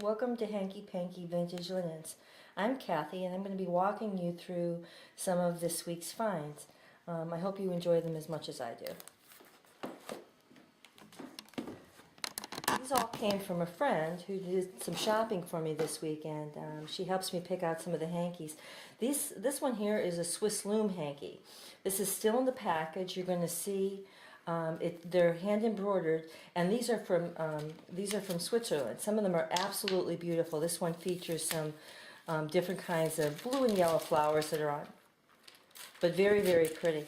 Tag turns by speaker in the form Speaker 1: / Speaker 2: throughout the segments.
Speaker 1: welcome to Hankie Pankie Vintage Linens. I'm Kathy and I'm going to be walking you through some of this week's finds. I hope you enjoy them as much as I do. These all came from a friend who did some shopping for me this week, and she helps me pick out some of the hankies. This one here is a Swiss loom hanky. This is still in the package. You're going to see they're hand embroidered, and these are from Switzerland. Some of them are absolutely beautiful. This one features some different kinds of blue and yellow flowers that are on, but very, very pretty.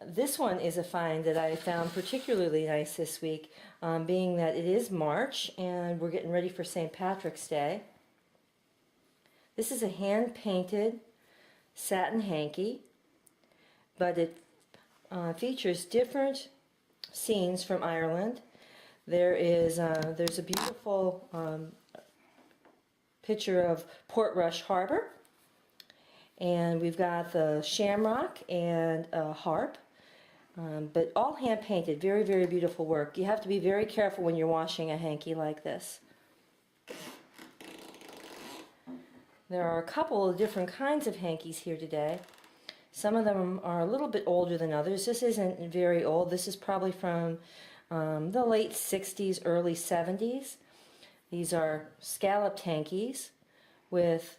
Speaker 1: This one is a find that I found particularly nice this week, being that it is March and we're getting ready for St. Patrick's Day. This is a hand-painted satin hanky, but it features different scenes from Ireland. There's a beautiful picture of Portrush Harbor, and we've got the shamrock and a harp. But all hand painted, very, very beautiful work. You have to be very careful when you're washing a hanky like this. There are a couple of different kinds of hankies here today. Some of them are a little bit older than others. This isn't very old. This is probably from the late 60s, early 70s. These are scalloped hankies with,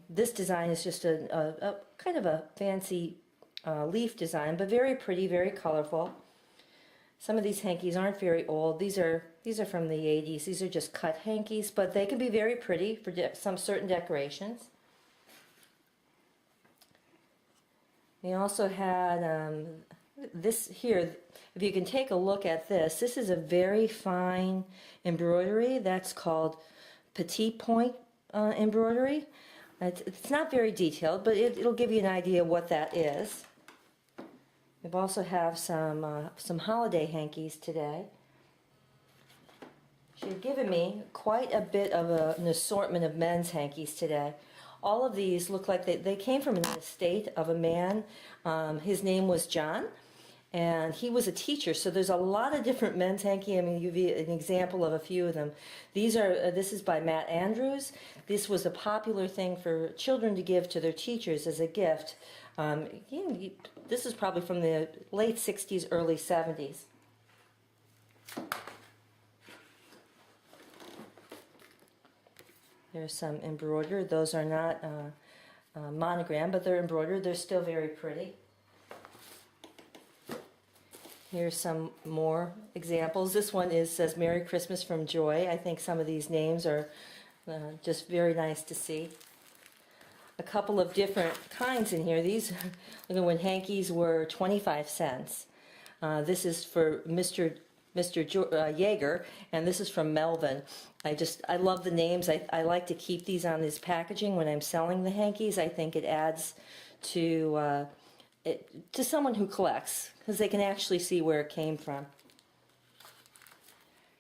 Speaker 1: this design is just a kind of a fancy leaf design, but very pretty, very colorful. Some of these hankies aren't very old. These are from the 80s. These are just cut hankies, but they can be very pretty for some certain decorations. We also had this here. If you can take a look at this, this is a very fine embroidery. That's called petite point embroidery. It's not very detailed, but it'll give you an idea what that is. We also have some holiday hankies today. She had given me quite a bit of an assortment of men's hankies today. All of these look like they came from an estate of a man. His name was John, and he was a teacher, so there's a lot of different men's hanky. I mean, give you an example of a few of them. This is by Matt Andrews. This was a popular thing for children to give to their teachers as a gift. This is probably from the late 60s, early 70s. There's some embroidered. Those are not monogram, but they're embroidered. They're still very pretty. Here's some more examples. This one says Merry Christmas from Joy. I think some of these names are just very nice to see. A couple of different kinds in here. These, when hankies were 25 cents. This is for Mr. Yeager, and this is from Melvin. I love the names. I like to keep these on this packaging when I'm selling the hankies. I think it adds to someone who collects, because they can actually see where it came from.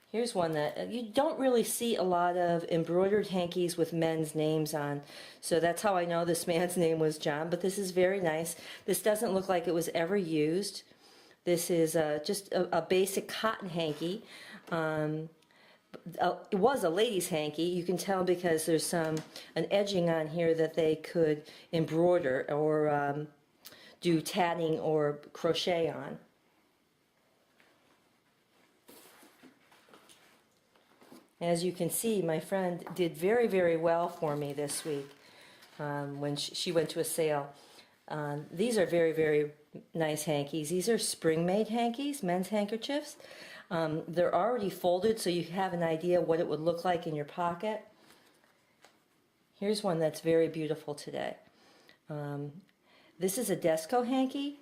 Speaker 1: Here's one that you don't really see a lot of embroidered hankies with men's names on, so that's how I know this man's name was John, but this is very nice. This doesn't look like it was ever used. This is just a basic cotton hanky. It was a lady's hanky. You can tell because there's an edging on here that they could embroider or do tatting or crochet on. As you can see, my friend did very, very well for me this week when she went to a sale. These are very, very nice hankies. These are spring-made hankies, men's handkerchiefs. They're already folded, so you have an idea what it would look like in your pocket. Here's one that's very beautiful today. This is a Desco hanky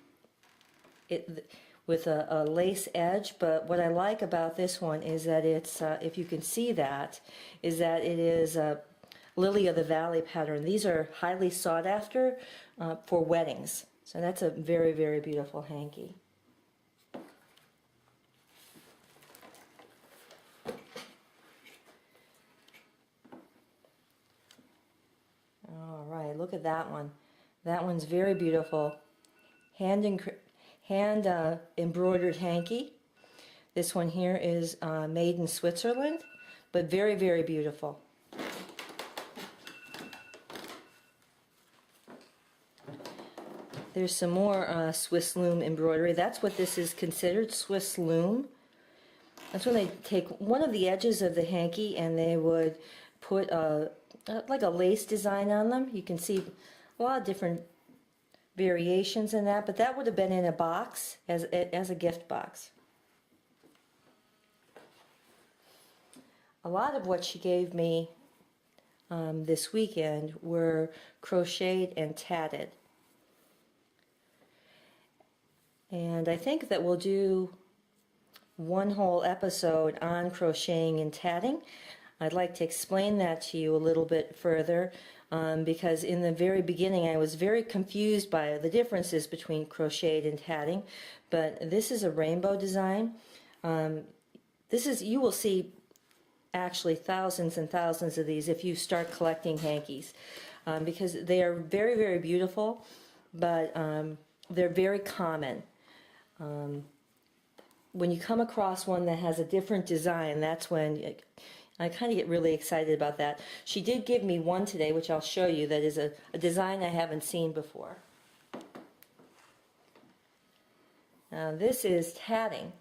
Speaker 1: with a lace edge, but what I like about this one is that it's, if you can see that, is that it is a Lily of the Valley pattern. These are highly sought after for weddings. So that's a very, very beautiful hanky. All right, look at that one. That one's very beautiful. Hand embroidered hanky. This one here is made in Switzerland, but very, very beautiful. There's some more Swiss loom embroidery. That's what this is considered, Swiss loom. That's when they take one of the edges of the hanky and they would put like a lace design on them. You can see a lot of different variations in that, but that would have been in a box as a gift box. A lot of what she gave me this weekend were crocheted and tatted. And I think that we'll do one whole episode on crocheting and tatting. I'd like to explain that to you a little bit further because in the very beginning I was very confused by the differences between crocheted and tatting. But this is a rainbow design. You will see actually thousands and thousands of these if you start collecting hankies because they are very, very beautiful, but they're very common. When you come across one that has a different design, that's when I kind of get really excited about that. She did give me one today, which I'll show you, that is a design I haven't seen before. Now this is tatting.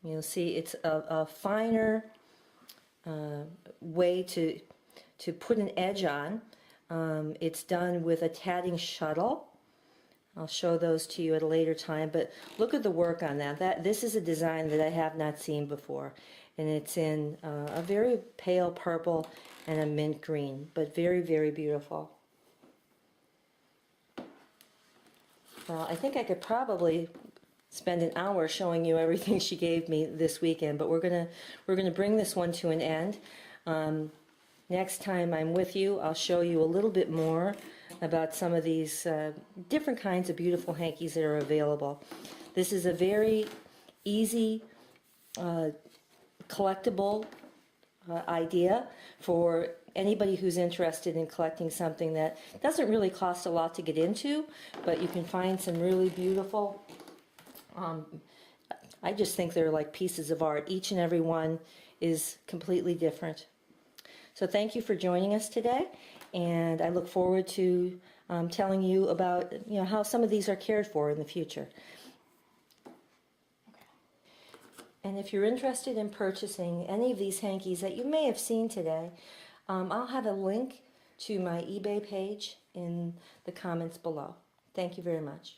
Speaker 1: You'll see it's a finer way to put an edge on. It's done with a tatting shuttle. I'll show those to you at a later time, but look at the work on that. This is a design that I have not seen before, and it's in a very pale purple and a mint green, but very, very beautiful. Well, I think I could probably spend an hour showing you everything she gave me this weekend, but we're gonna bring this one to an end. Next time I'm with you, I'll show you a little bit more about some of these different kinds of beautiful hankies that are available. This is a very easy collectible idea for anybody who's interested in collecting something that doesn't really cost a lot to get into, but you can find some really beautiful, I just think they're like pieces of art. Each and every one is completely different. So thank you for joining us today, and I look forward to telling you about how some of these are cared for in the future. And if you're interested in purchasing any of these hankies that you may have seen today, I'll have a link to my eBay page in the comments below. Thank you very much.